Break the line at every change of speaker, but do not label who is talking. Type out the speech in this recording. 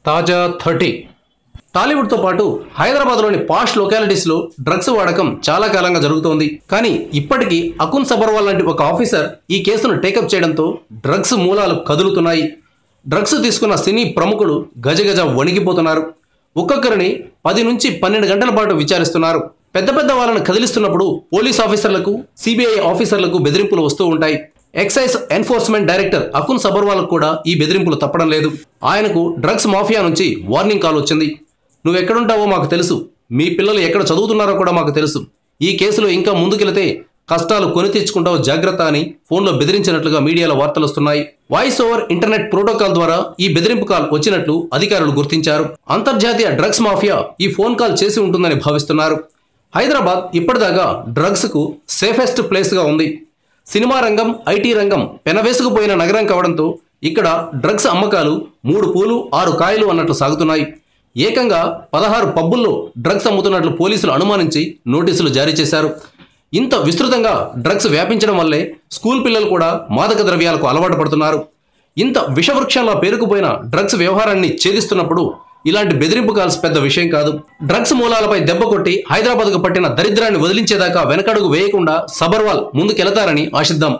తాజా 30 టాలీవుడ్తో పాటు హైదరాబాద్లోని పాష్ లొకాలిటీస్లో డ్రగ్స్ వాడకం చాలా కాలంగా జరుగుతోంది. కానీ ఇప్పటికీ అకున్ సబర్వాల్ లాంటి ఒక ఆఫీసర్ ఈ కేసును టేకప్ చేయడంతో డ్రగ్స్ మూలాలు కదులుతున్నాయి. డ్రగ్స్ తీసుకున్న సినీ ప్రముఖులు గజగజ వణికిపోతున్నారు. ఒక్కొక్కరిని 10 నుంచి 12 గంటల పాటు విచారిస్తున్నారు. పెద్ద పెద్ద వాళ్ళను కదిలిస్తున్నప్పుడు పోలీస్ ఆఫీసర్లకు, సిబిఐ ఆఫీసర్లకు బెదిరింపులు వస్తూ ఉంటాయి. Excise enforcement director Akun Sabharwal కూడా ఈ బెదిరింపులు తప్పడం లేదు. ఆయనకు డ్రగ్స్ మాఫియా నుంచి వార్నింగ్ కాల్ వచ్చింది. నువ్వెక్కడుంటావో మాకు తెలుసు, మీ పిల్లలు ఎక్కడ చదువుతున్నారో కూడా మాకు తెలుసు, ఈ కేసులో ఇంకా ముందుకెళితే కష్టాలు కొని తెచ్చుకుంటావు జాగ్రత్త అని ఫోన్లో బెదిరించినట్లుగా మీడియాలో వార్తలు వస్తున్నాయి. వాయిస్ ఓవర్ ఇంటర్నెట్ ప్రోటోకాల్ ద్వారా ఈ బెదిరింపు కాల్ వచ్చినట్లు అధికారులు గుర్తించారు. అంతర్జాతీయ డ్రగ్స్ మాఫియా ఈ ఫోన్ కాల్ చేసి ఉంటుందని భావిస్తున్నారు. హైదరాబాద్ ఇప్పటిదాకా డ్రగ్స్కు సేఫెస్ట్ ప్లేస్గా ఉంది. సినిమా రంగం, ఐటీ రంగం పెనవేసుకుపోయిన నగరం కావడంతో ఇక్కడ డ్రగ్స్ అమ్మకాలు 3 పూలు 6 కాయలు అన్నట్లు సాగుతున్నాయి. ఏకంగా 16 పబ్బుల్లో డ్రగ్స్ అమ్ముతున్నట్లు పోలీసులు అనుమానించి నోటీసులు జారీ చేశారు. ఇంత విస్తృతంగా డ్రగ్స్ వ్యాపించడం వల్లే స్కూల్ పిల్లలు కూడా మాదక ద్రవ్యాలకు అలవాటు పడుతున్నారు. ఇంత విషవృక్షంలా పేరుకుపోయిన డ్రగ్స్ వ్యవహారాన్ని ఛేదిస్తున్నప్పుడు ఇలాంటి బెదిరింపు కాల్స్ పెద్ద విషయం కాదు. డ్రగ్స్ మూలాలపై దెబ్బ కొట్టి హైదరాబాద్కు పట్టిన దరిద్రాన్ని వదిలించేదాకా వెనకడుగు వేయకుండా సబర్వాల్ ముందుకెళతారని ఆశిద్దాం.